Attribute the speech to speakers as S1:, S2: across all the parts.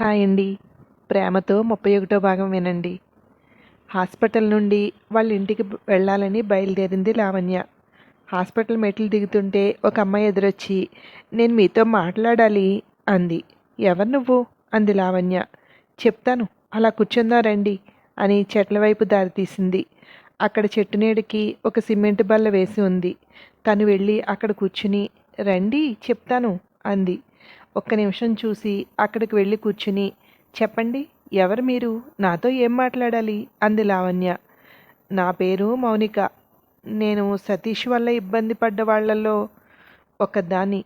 S1: Hi అండి. ప్రేమతో 31వ భాగం వినండి. హాస్పిటల్ నుండి వాళ్ళ ఇంటికి వెళ్ళాలని బయలుదేరింది లావణ్య. హాస్పిటల్ మెట్లు దిగుతుంటే ఒక అమ్మాయి ఎదురొచ్చి, నేను మీతో మాట్లాడాలి అంది. ఎవరు నువ్వు అంది లావణ్య. చెప్తాను, అలా కూర్చుందా రండి అని చెట్ల వైపు దారితీసింది. అక్కడ చెట్టు నీడకి ఒక సిమెంట్ బల్ల వేసి ఉంది. తను వెళ్ళి అక్కడ కూర్చుని, రండి చెప్తాను అంది. ఒక్క నిమిషం చూసి అక్కడికి వెళ్ళి కూర్చుని, చెప్పండి, ఎవరు మీరు, నాతో ఏం మాట్లాడాలి అంది లావణ్య. నా పేరు మౌనిక. నేను సతీష్ వల్ల ఇబ్బంది పడ్డ వాళ్ళల్లో ఒకదాన్ని.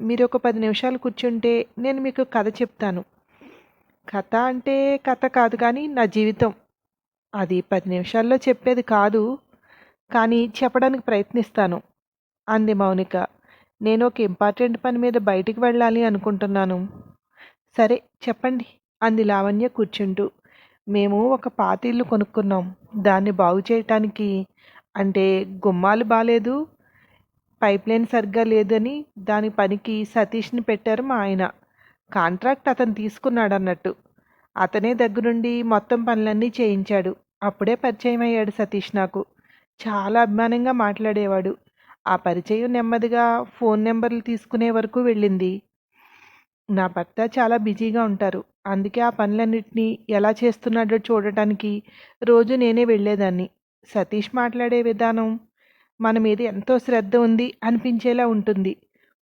S1: మీరు ఒక 10 నిమిషాలు కూర్చుంటే నేను మీకు కథ చెప్తాను. కథ అంటే కథ కాదు, కానీ నా జీవితం. అది 10 నిమిషాల్లో చెప్పేది కాదు, కానీ చెప్పడానికి ప్రయత్నిస్తాను అంది మౌనిక. నేను ఒక ఇంపార్టెంట్ పని మీద బయటికి వెళ్ళాలి అనుకుంటున్నాను. సరే చెప్పండి అంది లావణ్య కూర్చుంటూ. మేము ఒక పాత ఇల్లు కొనుక్కున్నాం. దాన్ని బాగు చేయటానికి, అంటే గుమ్మాలు బాలేదు, పైప్ లైన్ సరిగ్గా లేదని దాని పనికి సతీష్ని పెట్టారు మా ఆయన. కాంట్రాక్ట్ అతను తీసుకున్నాడు అన్నట్టు. అతనే దగ్గరుండి మొత్తం పనులన్నీ చేయించాడు. అప్పుడే పరిచయం అయ్యాడు సతీష్ నాకు. చాలా అభిమానంగా మాట్లాడేవాడు. ఆ పరిచయం నెమ్మదిగా ఫోన్ నెంబర్లు తీసుకునే వరకు వెళ్ళింది. నా భర్త చాలా బిజీగా ఉంటారు. అందుకే ఆ పనులన్నిటినీ ఎలా చేస్తున్నాడో చూడటానికి రోజు నేనే వెళ్ళేదాన్ని. సతీష్ మాట్లాడే విధానం మన మీద ఎంతో శ్రద్ధ ఉంది అనిపించేలా ఉంటుంది.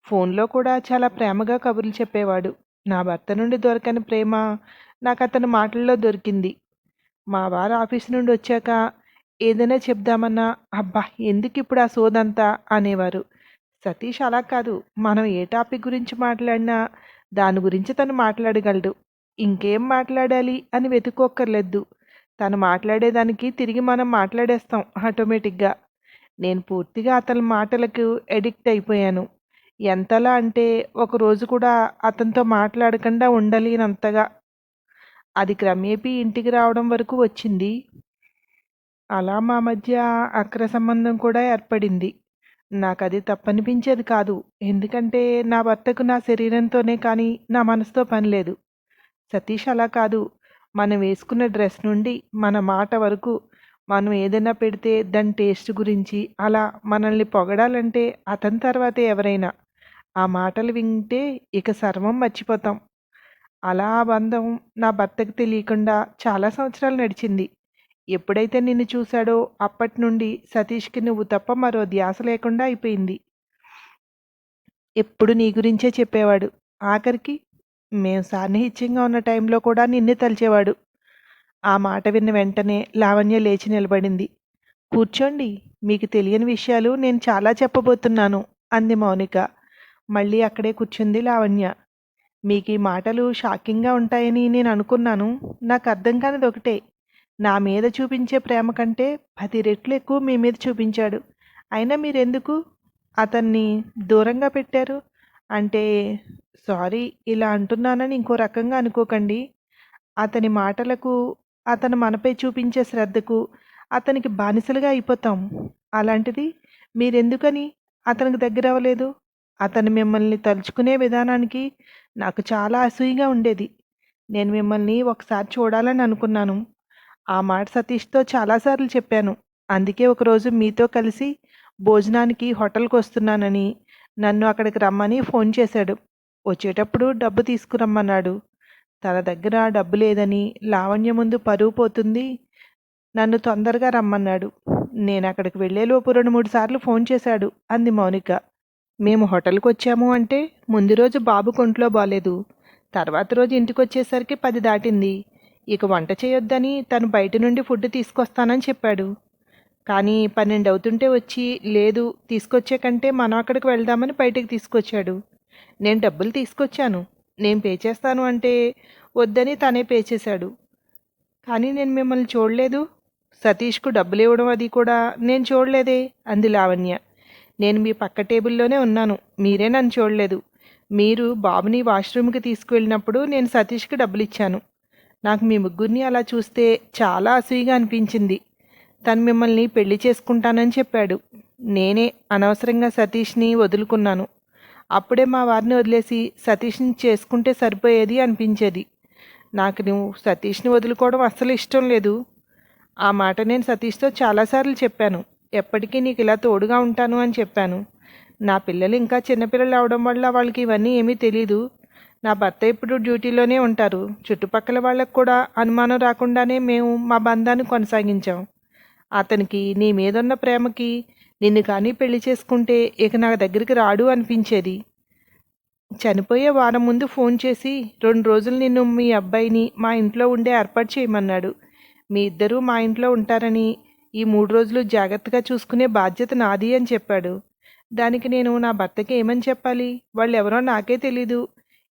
S1: ఫోన్లో కూడా చాలా ప్రేమగా కబుర్లు చెప్పేవాడు. నా భర్త నుండి దొరకని ప్రేమ నాకు అతని మాటల్లో దొరికింది. మా వారు ఆఫీస్ నుండి వచ్చాక ఏదైనా చెప్దామన్నా, అబ్బా ఎందుకు ఇప్పుడు ఆ సోదంతా అనేవారు. సతీష్ అలా కాదు. మనం ఏ టాపిక్ గురించి మాట్లాడినా దాని గురించి తను మాట్లాడగలడు. ఇంకేం మాట్లాడాలి అని వెతుక్కోక్కర్లేదు. తను మాట్లాడేదానికి తిరిగి మనం మాట్లాడేస్తాం ఆటోమేటిక్గా. నేను పూర్తిగా అతని మాటలకు ఎడిక్ట్ అయిపోయాను. ఎంతలా అంటే ఒకరోజు కూడా అతనితో మాట్లాడకుండా ఉండలేనంతగా. అది క్రమేపీ ఇంటికి రావడం వరకు వచ్చింది. అలా మా మధ్య అక్ర సంబంధం కూడా ఏర్పడింది. నాకది తప్పనిపించేది కాదు. ఎందుకంటే నా భర్తకు నా శరీరంతోనే కానీ నా మనసుతో పని లేదు. సతీష్ అలా కాదు. మనం వేసుకున్న డ్రెస్ నుండి మన మాట వరకు, మనం ఏదైనా పెడితే దాని టేస్ట్ గురించి, అలా మనల్ని పొగడాలంటే అతని తర్వాతే ఎవరైనా. ఆ మాటలు వింటే ఇక సర్వం మర్చిపోతాం. అలా ఆ బంధం నా భర్తకు తెలియకుండా చాలా సంవత్సరాలు నడిచింది. ఎప్పుడైతే నిన్ను చూశాడో అప్పటి నుండి సతీష్కి నువ్వు తప్ప మరో ధ్యాస లేకుండా అయిపోయింది. ఎప్పుడు నీ గురించే చెప్పేవాడు. ఆఖరికి మేము సాన్నిహిత్యంగా ఉన్న టైంలో కూడా నిన్నే తలిచేవాడు. ఆ మాట విన్న వెంటనే లావణ్య లేచి నిలబడింది. కూర్చోండి, మీకు తెలియని విషయాలు నేను చాలా చెప్పబోతున్నాను అంది మౌనిక. మళ్ళీ అక్కడే కూర్చుంది లావణ్య. మీకు ఈ మాటలు షాకింగ్గా ఉంటాయని నేను అనుకున్నాను. నాకు అర్థం కానిది ఒకటే, నా మీద చూపించే ప్రేమ కంటే 10 రెట్లు ఎక్కువ మీ మీద చూపించాడు. అయినా మీరెందుకు అతన్ని దూరంగా పెట్టారు? అంటే, సారీ, ఇలా అంటున్నానని ఇంకో రకంగా అనుకోకండి. అతని మాటలకు, అతను మనపై చూపించే శ్రద్ధకు అతనికి బానిసలుగా అయిపోతాం. అలాంటిది మీరెందుకని అతనికి దగ్గర అవ్వలేదు? అతను మిమ్మల్ని తలుచుకునే విధానానికి నాకు చాలా అసూయగా ఉండేది. నేను మిమ్మల్ని ఒకసారి చూడాలని అనుకున్నాను. ఆ మాట సతీష్తో చాలాసార్లు చెప్పాను. అందుకే ఒకరోజు మీతో కలిసి భోజనానికి హోటల్కి వస్తున్నానని, నన్ను అక్కడికి రమ్మని ఫోన్ చేశాడు. వచ్చేటప్పుడు డబ్బు తీసుకురమ్మన్నాడు. తన దగ్గర డబ్బు లేదని, లావణ్య ముందు పరువు పోతుంది, నన్ను తొందరగా రమ్మన్నాడు. నేను అక్కడికి వెళ్ళేలోపు 2-3 సార్లు ఫోన్ చేశాడు అంది మౌనిక. మేము హోటల్కి వచ్చాము అంటే ముందు రోజు బాబు కొంట్లో బాలేదు. తర్వాత రోజు ఇంటికి వచ్చేసరికి 10 దాటింది. ఇక వంట చేయొద్దని తను బయట నుండి ఫుడ్ తీసుకొస్తానని చెప్పాడు. కానీ 12 అవుతుంటే వచ్చి, లేదు తీసుకొచ్చే కంటే మనం అక్కడికి వెళ్దామని బయటికి తీసుకొచ్చాడు. నేను డబ్బులు తీసుకొచ్చాను, నేను పే చేస్తాను అంటే వద్దని తనే పే చేశాడు. కానీ నేను మిమ్మల్ని చూడలేదు. సతీష్కు డబ్బులు ఇవ్వడం అది కూడా నేను చూడలేదే అంది లావణ్య. నేను మీ పక్క టేబుల్లోనే ఉన్నాను, మీరే నన్ను చూడలేదు. మీరు బాబుని వాష్రూమ్కి తీసుకువెళ్ళినప్పుడు నేను సతీష్కి డబ్బులు ఇచ్చాను. నాకు మీ ముగ్గురిని అలా చూస్తే చాలా అసూయగా అనిపించింది. తను మిమ్మల్ని పెళ్లి చేసుకుంటానని చెప్పాడు. నేనే అనవసరంగా సతీష్ని వదులుకున్నాను. అప్పుడే మా వారిని వదిలేసి సతీష్ని చేసుకుంటే సరిపోయేది అనిపించేది. నాకు నువ్వు సతీష్ని వదులుకోవడం అస్సలు ఇష్టం లేదు. ఆ మాట నేను సతీష్తో చాలాసార్లు చెప్పాను. ఎప్పటికీ నీకు ఇలా తోడుగా ఉంటాను అని చెప్పాను. నా పిల్లలు ఇంకా చిన్నపిల్లలు అవడం వల్ల వాళ్ళకి ఇవన్నీ ఏమీ తెలీదు. నా భర్త ఇప్పుడు డ్యూటీలోనే ఉంటారు. చుట్టుపక్కల వాళ్ళకు కూడా అనుమానం రాకుండానే మేము మా బంధాన్ని కొనసాగించాం. అతనికి నీ మీదున్న ప్రేమకి నిన్ను కానీ పెళ్లి చేసుకుంటే ఇక నా దగ్గరికి రాడు అనిపించేది. చనిపోయే వారం ముందు ఫోన్ చేసి 2 రోజులు నిన్ను మీ అబ్బాయిని మా ఇంట్లో ఉండే ఏర్పాటు చేయమన్నాడు. మీ ఇద్దరూ మా ఇంట్లో ఉంటారని, ఈ 3 రోజులు జాగ్రత్తగా చూసుకునే బాధ్యత నాది అని చెప్పాడు. దానికి నేను నా భర్తకి ఏమని చెప్పాలి? వాళ్ళెవరో నాకే తెలీదు.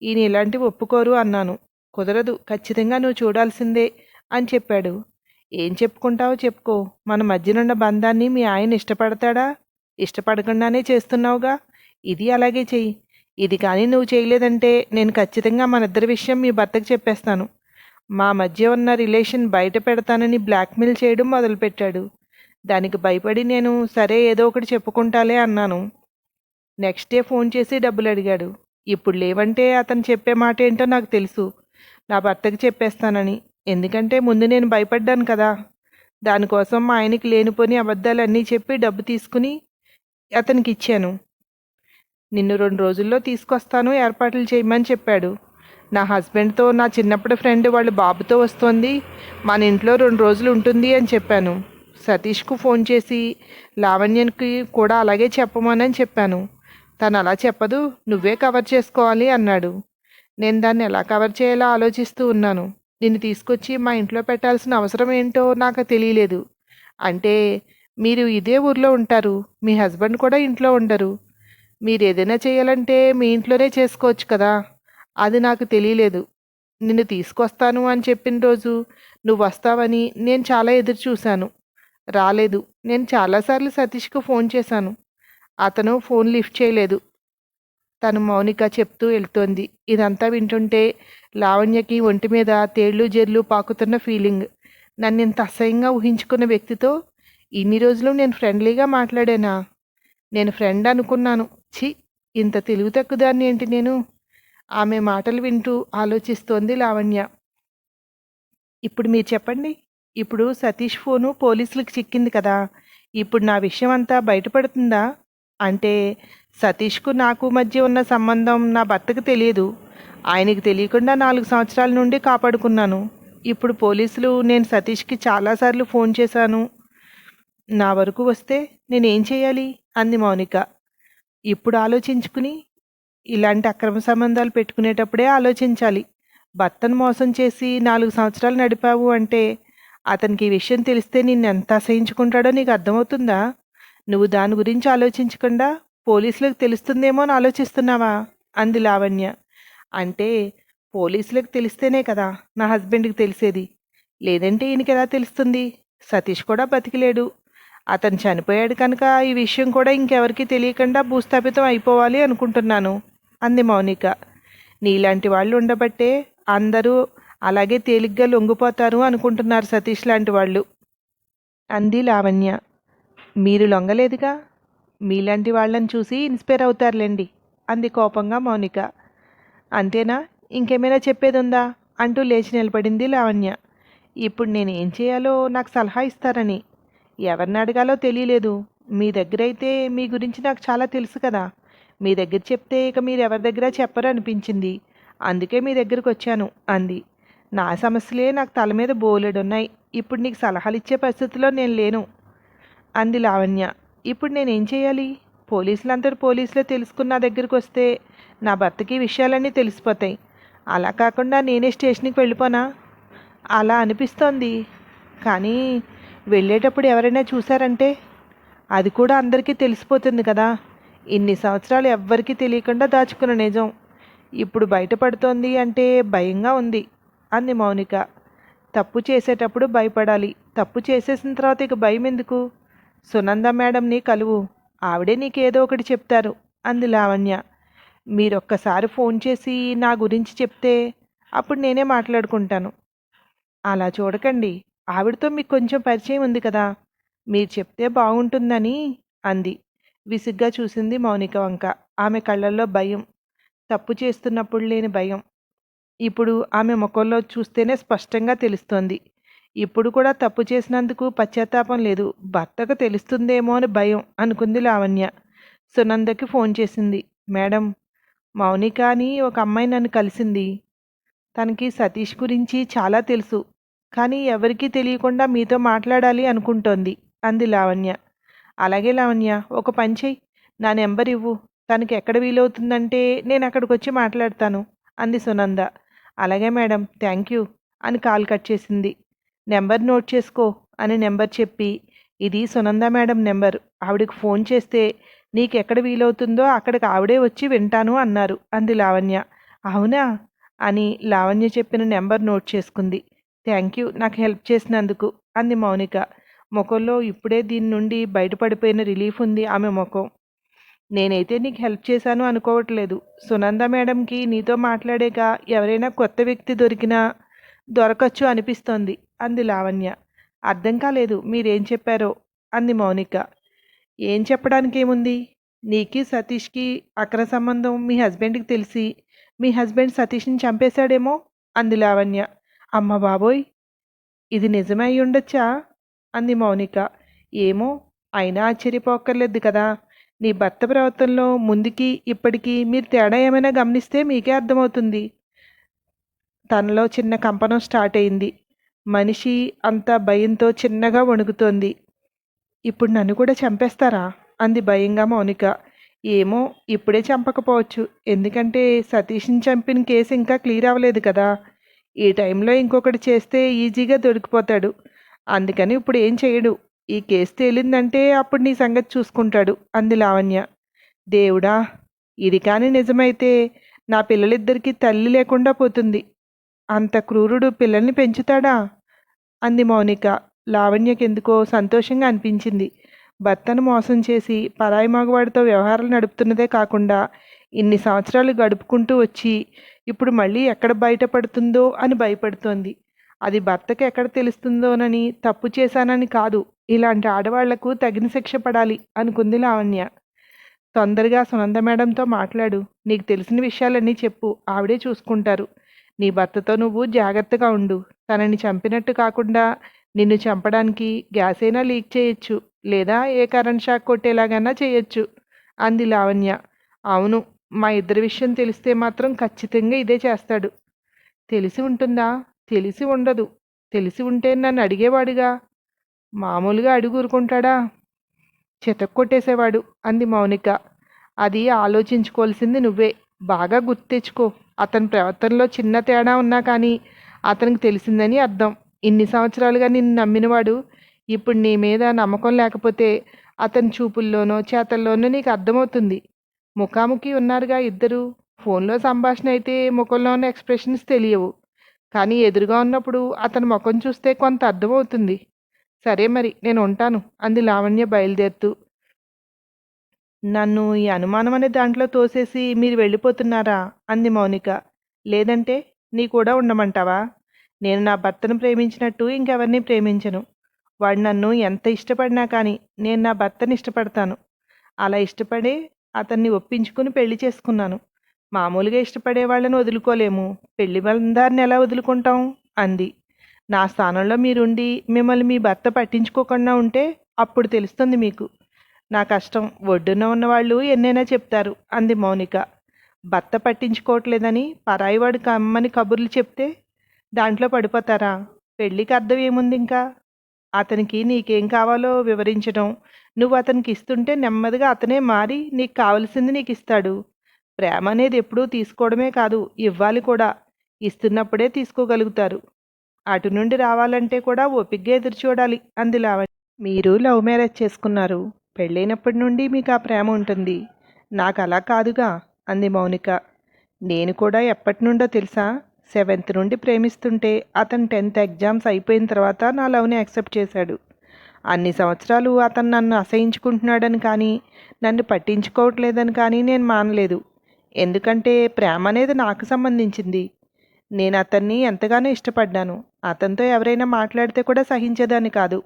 S1: ఈయన ఇలాంటివి ఒప్పుకోరు అన్నాను. కుదరదు, ఖచ్చితంగా నువ్వు చూడాల్సిందే అని చెప్పాడు. ఏం చెప్పుకుంటావో చెప్పుకో. మన మధ్యనున్న బంధాన్ని మీ ఆయన ఇష్టపడతాడా? ఇష్టపడకుండానే చేస్తున్నావుగా. ఇది అలాగే చెయ్యి. ఇది కానీ నువ్వు చేయలేదంటే నేను ఖచ్చితంగా మన ఇద్దరి విషయం మీ భర్తకు చెప్పేస్తాను. మా మధ్య ఉన్న రిలేషన్ బయట పెడతానని బ్లాక్మెయిల్ చేయడం మొదలుపెట్టాడు. దానికి భయపడి నేను సరే ఏదో ఒకటి చెప్పుకుంటాలే అన్నాను. నెక్స్ట్ డే ఫోన్ చేసి డబ్బులు అడిగాడు. ఇప్పుడు లేవంటే అతను చెప్పే మాట ఏంటో నాకు తెలుసు. నా భర్తకి చెప్పేస్తానని. ఎందుకంటే ముందు నేను భయపడ్డాను కదా. దానికోసం మా ఆయనకి లేనిపోని అబద్ధాలన్నీ చెప్పి డబ్బు తీసుకుని అతనికి ఇచ్చాను. నిన్ను 2 రోజుల్లో తీసుకొస్తాను, ఏర్పాట్లు చేయమని చెప్పాడు. నా హస్బెండ్తో నా చిన్నప్పటి ఫ్రెండ్ వాళ్ళ బాబుతో వస్తోంది, మన ఇంట్లో 2 రోజులు ఉంటుంది అని చెప్పాను. సతీష్కు ఫోన్ చేసి లావణ్యకి కూడా అలాగే చెప్పమని చెప్పాను. తను అలా చెప్పదు, నువ్వే కవర్ చేసుకోవాలి అన్నాడు. నేను దాన్ని ఎలా కవర్ చేయాలో ఆలోచిస్తూ ఉన్నాను. నిన్ను తీసుకొచ్చి మా ఇంట్లో పెట్టాల్సిన అవసరం ఏంటో నాకు తెలియలేదు. అంటే మీరు ఇదే ఊర్లో ఉంటారు, మీ హస్బెండ్ కూడా ఇంట్లో ఉండరు. మీరు ఏదైనా చేయాలంటే మీ ఇంట్లోనే చేసుకోవచ్చు కదా. అది నాకు తెలియలేదు. నిన్ను తీసుకొస్తాను అని చెప్పిన రోజు నువ్వు వస్తావని నేను చాలా ఎదురు చూశాను. రాలేదు. నేను చాలాసార్లు సతీష్కు ఫోన్ చేశాను. అతను ఫోన్ లిఫ్ట్ చేయలేదు. తను మౌనిక చెప్తూ వెళ్తోంది. ఇదంతా వింటుంటే లావణ్యకి ఒంటి మీద తేళ్లు జెర్లు పాకుతున్న ఫీలింగ్. నన్ను ఇంత అసహ్యంగా ఊహించుకున్న వ్యక్తితో ఇన్ని రోజులు నేను ఫ్రెండ్లీగా మాట్లాడానా? నేను ఫ్రెండ్ అనుకున్నాను. ఛీ, ఇంత తెలివి తక్కువదాన్ని ఏంటి నేను? ఆమె మాటలు వింటూ ఆలోచిస్తోంది లావణ్య. ఇప్పుడు మీరు చెప్పండి. ఇప్పుడు సతీష్ ఫోను పోలీసులకు చిక్కింది కదా. ఇప్పుడు నా విషయం అంతా బయటపడుతుందా? అంటే సతీష్కు నాకు మధ్య ఉన్న సంబంధం నా భర్తకు తెలియదు. ఆయనకి తెలియకుండా 4 సంవత్సరాల నుండి కాపాడుకున్నాను. ఇప్పుడు పోలీసులు నేను సతీష్కి చాలాసార్లు ఫోన్ చేశాను. నా వరకు వస్తే నేనేం చేయాలి? అంది మౌనిక. ఇప్పుడు ఆలోచించుకుని ఇలాంటి అక్రమ సంబంధాలు పెట్టుకునేటప్పుడే ఆలోచించాలి. భర్తను మోసం చేసి 4 సంవత్సరాలు నడిపావు అంటే అతనికి ఈ విషయం తెలిస్తే నిన్ను ఎంత అసహించుకుంటాడో నీకు అర్థమవుతుందా? నువ్వు దాని గురించి ఆలోచించకుండా పోలీసులకు తెలుస్తుందేమో అని ఆలోచిస్తున్నావా? అంది లావణ్య. అంటే పోలీసులకు తెలిస్తేనే కదా నా హస్బెండ్కి తెలిసేది. లేదంటే ఈయనకి ఎలా తెలుస్తుంది? సతీష్ కూడా బతికిలేడు. అతను చనిపోయాడు కనుక ఈ విషయం కూడా ఇంకెవరికీ తెలియకుండా భూస్థాపితం అయిపోవాలి అనుకుంటున్నాను అంది మౌనిక. నీలాంటి వాళ్ళు ఉండబట్టే అందరూ అలాగే తేలిగ్గా లొంగిపోతారు అనుకుంటున్నారు సతీష్ లాంటి వాళ్ళు అంది లావణ్య. మీరు లొంగలేదుగా. మీలాంటి వాళ్ళని చూసి ఇన్స్పైర్ అవుతారులేండి అంది కోపంగా మౌనిక. అంతేనా? ఇంకేమైనా చెప్పేదుందా అంటూ లేచి నిలబడింది లావణ్య. ఇప్పుడు నేను ఏం చేయాలో నాకు సలహా ఇస్తారని. ఎవరిని అడగాలో తెలియలేదు. మీ దగ్గరైతే మీ గురించి నాకు చాలా తెలుసు కదా. మీ దగ్గర చెప్తే ఇక మీరు ఎవరి దగ్గర చెప్పరు అనిపించింది. అందుకే మీ దగ్గరకు వచ్చాను అంది. నా సమస్యలే నాకు తల మీద బోలెడున్నాయి. ఇప్పుడు నీకు సలహాలు ఇచ్చే పరిస్థితిలో నేను లేను అంది లావణ్య. ఇప్పుడు నేనేం చేయాలి? పోలీసులందరూ పోలీసులే తెలుసుకున్న నా దగ్గరికి వస్తే నా భర్తకి విషయాలన్నీ తెలిసిపోతాయి. అలా కాకుండా నేనే స్టేషన్కి వెళ్ళిపోనా? అలా అనిపిస్తోంది. కానీ వెళ్ళేటప్పుడు ఎవరైనా చూశారంటే అది కూడా అందరికీ తెలిసిపోతుంది కదా. ఇన్ని సంవత్సరాలు ఎవ్వరికీ తెలియకుండా దాచుకున్న నిజం ఇప్పుడు బయటపడుతోంది అంటే భయంగా ఉంది అంది మౌనిక. తప్పు చేసేటప్పుడు భయపడాలి. తప్పు చేసేసిన తర్వాత ఇక భయం ఎందుకు? సునంద మేడంని కలువు, ఆవిడే నీకేదో ఒకటి చెప్తారు అంది లావణ్య. మీరొక్కసారి ఫోన్ చేసి నా గురించి చెప్తే అప్పుడు నేనే మాట్లాడుకుంటాను. అలా చూడకండి. ఆవిడతో మీకు కొంచెం పరిచయం ఉంది కదా, మీరు చెప్తే బాగుంటుందని అంది. విసుగ్గా చూసింది మౌనిక వంక. ఆమె కళ్ళల్లో భయం, తప్పు చేస్తున్నప్పుడు లేని భయం. ఇప్పుడు ఆమె ముఖంలో చూస్తేనే స్పష్టంగా తెలుస్తోంది. ఇప్పుడు కూడా తప్పు చేసినందుకు పశ్చాత్తాపం లేదు, భర్తకు తెలుస్తుందేమో అని భయం అనుకుంది లావణ్య. సునందకి ఫోన్ చేసింది. మేడం, మౌనిక అని ఒక అమ్మాయి నన్ను కలిసింది. తనకి సతీష్ గురించి చాలా తెలుసు, కానీ ఎవరికీ తెలియకుండా మీతో మాట్లాడాలి అనుకుంటోంది అంది లావణ్య. అలాగే లావణ్య, ఒక పని చెయ్యి, నా నెంబర్ ఇవ్వు. తనకి ఎక్కడ వీలవుతుందంటే నేను అక్కడికి వచ్చి మాట్లాడతాను అంది సునంద. అలాగే మేడం, థ్యాంక్ యూ అని కాల్ కట్ చేసింది. నెంబర్ నోట్ చేసుకో అని నెంబర్ చెప్పి, ఇది సునంద మేడం నెంబర్, ఆవిడకి ఫోన్ చేస్తే నీకు ఎక్కడ వీలవుతుందో అక్కడికి ఆవిడే వచ్చి వింటాను అన్నారు అంది లావణ్య. అవునా అని లావణ్య చెప్పిన నెంబర్ నోట్ చేసుకుంది. థ్యాంక్ యూ నాకు హెల్ప్ చేసినందుకు అంది మౌనిక. ముఖంలో ఇప్పుడే దీని నుండి బయటపడిపోయిన రిలీఫ్ ఉంది ఆమె ముఖం. నేనైతే నీకు హెల్ప్ చేశాను అనుకోవట్లేదు. సునంద మేడంకి నీతో మాట్లాడాక ఎవరైనా కొత్త వ్యక్తి దొరకచ్చు అనిపిస్తోంది అంది లావణ్య. అర్థం కాలేదు మీరేం చెప్పారో అంది మౌనిక. ఏం చెప్పడానికి ఏముంది, నీకి సతీష్కి అక్రమ సంబంధం మీ హస్బెండ్కి తెలిసి మీ హస్బెండ్ సతీష్ని చంపేశాడేమో అంది లావణ్య. అమ్మ బాబోయ్, ఇది నిజమే అయి ఉండొచ్చా అంది మౌనిక. ఏమో, అయినా ఆశ్చర్యపోక్కర్లేదు కదా. నీ భర్త ప్రవర్తనలో ముందుకి ఇప్పటికీ మీరు తేడా ఏమైనా గమనిస్తే మీకే అర్థమవుతుంది. తనలో చిన్న కంపనం స్టార్ట్ అయింది. మనిషి అంత భయంతో చిన్నగా వణుకుతోంది. ఇప్పుడు నన్ను కూడా చంపేస్తారా అంది భయంగా మౌనిక. ఏమో, ఇప్పుడే చంపకపోవచ్చు, ఎందుకంటే సతీష్ని చంపిన కేసు ఇంకా క్లియర్ అవ్వలేదు కదా. ఈ టైంలో ఇంకొకటి చేస్తే ఈజీగా దొరికిపోతాడు. అందుకని ఇప్పుడు ఏం చేయడు. ఈ కేసు తేలిందంటే అప్పుడు నీ సంగతి చూసుకుంటాడు అంది లావణ్య. దేవుడా, ఇది కానీ నిజమైతే నా పిల్లలిద్దరికీ తల్లి లేకుండా పోతుంది. అంత క్రూరుడు పిల్లల్ని పెంచుతాడా అంది మౌనిక. లావణ్యకెందుకో సంతోషంగా అనిపించింది. భర్తను మోసం చేసి పరాయి మగవాడితో వ్యవహారాలు నడుపుతున్నదే కాకుండా ఇన్ని సంవత్సరాలు గడుపుకుంటూ వచ్చి ఇప్పుడు మళ్ళీ ఎక్కడ బయటపడుతుందో అని భయపడుతోంది. అది భర్తకి ఎక్కడ తెలుస్తుందోనని, తప్పు చేశానని కాదు, ఇలాంటి ఆడవాళ్లకు తగిన శిక్ష పడాలి అనుకుంది లావణ్య. తొందరగా సునంద మేడంతో మాట్లాడు, నీకు తెలిసిన విషయాలన్నీ చెప్పు, ఆవిడే చూసుకుంటారు. నీ భర్తతో నువ్వు జాగ్రత్తగా ఉండు. తనని చంపినట్టు కాకుండా నిన్ను చంపడానికి గ్యాస్ అయినా లీక్ చేయొచ్చు, లేదా ఏ కరెంట్ షాక్ కొట్టేలాగైనా చేయొచ్చు అంది లావణ్య. అవును, మా ఇద్దరి విషయం తెలిస్తే మాత్రం ఖచ్చితంగా ఇదే చేస్తాడు. తెలిసి ఉంటుందా? తెలిసి ఉండదు. తెలిసి ఉంటే నన్ను అడిగేవాడుగా. మామూలుగా అడిగి ఊరుకుంటాడా? చితక్కొట్టేసేవాడు అంది మౌనిక. అది ఆలోచించుకోవాల్సింది నువ్వే. బాగా గుర్తు తెచ్చుకో. అతని ప్రవర్తనలో చిన్న తేడా ఉన్నా కానీ అతనికి తెలిసిందని అర్థం. ఇన్ని సంవత్సరాలుగా నిన్ను నమ్మినవాడు ఇప్పుడు నీ మీద నమ్మకం లేకపోతే అతని చూపుల్లోనో చేతల్లోనో నీకు అర్థమవుతుంది. ముఖాముఖి ఉన్నారుగా ఇద్దరు. ఫోన్లో సంభాషణ అయితే ముఖంలో ఉన్న ఎక్స్ప్రెషన్స్ తెలియవు, కానీ ఎదురుగా ఉన్నప్పుడు అతని ముఖం చూస్తే కొంత అర్థమవుతుంది. సరే మరి, నేను ఉంటాను అంది లావణ్య బయలుదేరుతూ. నన్ను ఈ అనుమానం అనే దాంట్లో తోసేసి మీరు వెళ్ళిపోతున్నారా అంది మౌనిక. లేదంటే నీ కూడా ఉండమంటావా? నేను నా భర్తను ప్రేమించినట్టు ఇంకెవరిని ప్రేమించను. వాడు నన్ను ఎంత ఇష్టపడినా కానీ నేను నా భర్తని ఇష్టపడతాను. అలా ఇష్టపడే అతన్ని ఒప్పించుకుని పెళ్లి చేసుకున్నాను. మామూలుగా ఇష్టపడే వాళ్ళని వదులుకోలేము, పెళ్లి బంధాన్ని ఎలా వదులుకుంటాం అంది. నా స్థానంలో మీరుండి మిమ్మల్ని మీ భర్త పట్టించుకోకుండా ఉంటే అప్పుడు తెలుస్తుంది మీకు నా కష్టం. ఒడ్డున ఉన్నవాళ్ళు ఎన్నైనా చెప్తారు అంది మౌనిక. భర్త పట్టించుకోవట్లేదని పరాయివాడికి అమ్మని కబుర్లు చెప్తే దాంట్లో పడిపోతారా? పెళ్ళికి అర్థం ఏముంది ఇంకా? అతనికి నీకేం కావాలో వివరించడం, నువ్వు అతనికి ఇస్తుంటే నెమ్మదిగా అతనే మారి నీకు కావలసింది నీకు ఇస్తాడు. ప్రేమ అనేది ఎప్పుడూ తీసుకోవడమే కాదు, ఇవ్వాలి కూడా. ఇస్తున్నప్పుడే తీసుకోగలుగుతారు. అటు నుండి రావాలంటే కూడా ఓపిగ్గా ఎదురు చూడాలి అంది లావణ్య. మీరు లవ్ మ్యారేజ్ చేసుకున్నారు. పెళ్ళైనప్పటి నుండి మీకు ఆ ప్రేమ ఉంటుంది. నాకు అలా కాదుగా అంది మౌనిక. నేను కూడా ఎప్పటి నుండో తెలుసా? 7th నుండి ప్రేమిస్తుంటే అతను 10th ఎగ్జామ్స్ అయిపోయిన తర్వాత నా లవ్ని యాక్సెప్ట్ చేశాడు. అన్ని సంవత్సరాలు అతను నన్ను అసహించుకుంటున్నాడని కానీ నన్ను పట్టించుకోవట్లేదని కానీ నేను మానలేదు. ఎందుకంటే ప్రేమ అనేది నాకు సంబంధించింది. నేను అతన్ని ఎంతగానో ఇష్టపడ్డాను. అతనితో ఎవరైనా మాట్లాడితే కూడా సహించేదాన్ని కాదు.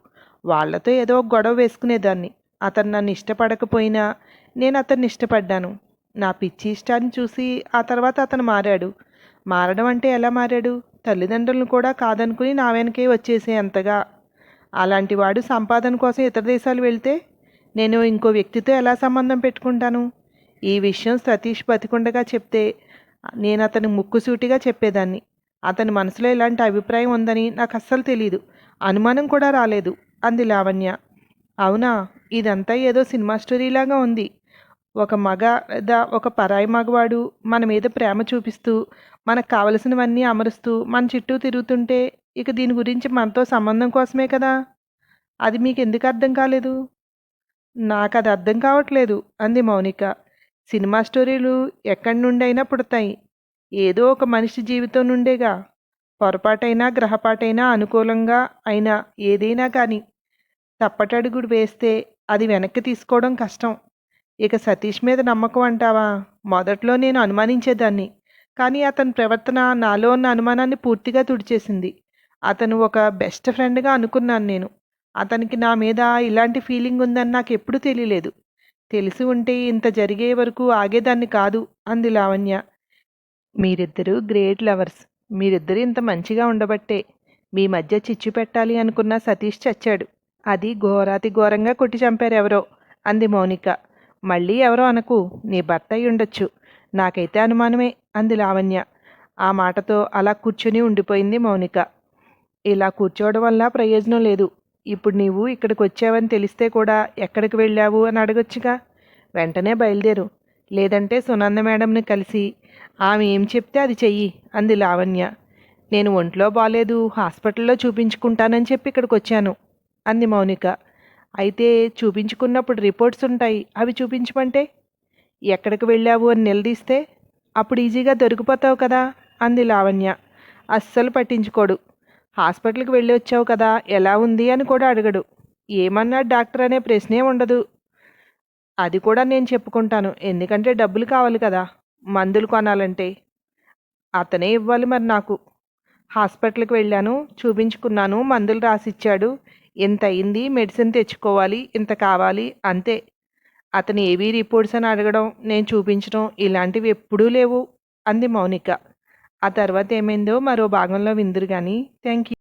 S1: వాళ్లతో ఏదో ఒక గొడవ వేసుకునేదాన్ని. అతను నన్ను ఇష్టపడకపోయినా నేను అతన్ని ఇష్టపడ్డాను. నా పిచ్చి ఇష్టాన్ని చూసి ఆ తర్వాత అతను మారాడు. మారడం అంటే ఎలా మారాడు? తల్లిదండ్రులను కూడా కాదనుకుని నా వెనకే వచ్చేసే అంతగా. అలాంటి వాడు సంపాదన కోసం ఇతర దేశాలు వెళ్తే నేను ఇంకో వ్యక్తితో ఎలా సంబంధం పెట్టుకుంటాను? ఈ విషయం సతీష్ బతికుండగా చెప్తే నేను అతని ముక్కుసూటిగా చెప్పేదాన్ని. అతని మనసులో ఇలాంటి అభిప్రాయం ఉందని నాకు అస్సలు తెలీదు. అనుమానం కూడా రాలేదు అంది లావణ్య. అవునా? ఇదంతా ఏదో సినిమా స్టోరీలాగా ఉంది. ఒక మగ లేదా ఒక పరాయి మగవాడు మన మీద ప్రేమ చూపిస్తూ మనకు కావలసినవన్నీ అమరుస్తూ మన చుట్టూ తిరుగుతుంటే ఇక దీని గురించి మనతో సంబంధం కోసమే కదా. అది మీకు ఎందుకు అర్థం కాలేదు? నాకు అది అర్థం కావట్లేదు అంది మౌనిక. సినిమా స్టోరీలు ఎక్కడి నుండైనా పుడతాయి. ఏదో ఒక మనిషి జీవితం నుండేగా. పొరపాటైనా గ్రహపాటైనా అనుకూలంగా అయినా ఏదైనా కానీ తప్పటడుగుడు వేస్తే అది వెనక్కి తీసుకోవడం కష్టం. ఇక సతీష్ మీద నమ్మకం అంటావా? మొదట్లో నేను అనుమానించేదాన్ని. కానీ అతని ప్రవర్తన నాలో ఉన్న అనుమానాన్ని పూర్తిగా తుడిచేసింది. అతను ఒక బెస్ట్ ఫ్రెండ్గా అనుకున్నాను నేను. అతనికి నా మీద ఇలాంటి ఫీలింగ్ ఉందని నాకు ఎప్పుడూ తెలియలేదు. తెలిసి ఉంటే ఇంత జరిగే వరకు ఆగేదాన్ని కాదు అంది లావణ్య. మీరిద్దరూ గ్రేట్ లవర్స్. మీరిద్దరూ ఇంత మంచిగా ఉండబట్టే మీ మధ్య చిచ్చు పెట్టాలి అనుకున్న సతీష్ చచ్చాడు. అది ఘోరాతి ఘోరంగా కొట్టి చంపారు ఎవరో అంది మౌనిక. మళ్ళీ ఎవరో అనకు, నీ భర్త అయి ఉండొచ్చు. నాకైతే అనుమానమే అంది లావణ్య. ఆ మాటతో అలా కూర్చుని ఉండిపోయింది మౌనిక. ఇలా కూర్చోవడం వల్ల ప్రయోజనం లేదు. ఇప్పుడు నీవు ఇక్కడికి వచ్చావని తెలిస్తే కూడా ఎక్కడికి వెళ్ళావు అని అడగొచ్చుగా. వెంటనే బయలుదేరు. లేదంటే సునంద మేడంని కలిసి ఆమె ఏం చెప్తే అది చెయ్యి అంది లావణ్య. నేను ఒంట్లో బాలేదు, హాస్పిటల్లో చూపించుకుంటానని చెప్పి ఇక్కడికి వచ్చాను అంది మౌనిక. అయితే చూపించుకున్నప్పుడు రిపోర్ట్స్ ఉంటాయి, అవి చూపించమంటే? ఎక్కడికి వెళ్ళావు అని నిలదీస్తే అప్పుడు ఈజీగా దొరికిపోతావు కదా అంది లావణ్య. అస్సలు పట్టించుకోడు. హాస్పిటల్కి వెళ్ళి వచ్చావు కదా, ఎలా ఉంది అని కూడా అడగడు. ఏమన్నాడు డాక్టర్ అనే ప్రశ్నే ఉండదు. అది కూడా నేను చెప్పుకుంటాను, ఎందుకంటే డబ్బులు కావాలి కదా మందులు కొనాలంటే. అతనే ఇవ్వాలి మరి నాకు. హాస్పిటల్కి వెళ్ళాను, చూపించుకున్నాను, మందులు రాసిచ్చాడు. ఇంత అయింది, మెడిసిన్ తెచ్చుకోవాలి, ఇంత కావాలి, అంతే. అతను ఏవీ రిపోర్ట్స్ అని అడగడం, నేను చూపించడం ఇలాంటివి ఎప్పుడూ లేవు అంది మౌనిక. ఆ తర్వాత ఏమైందో మరో భాగంలో విందురు కానీ. Thank you.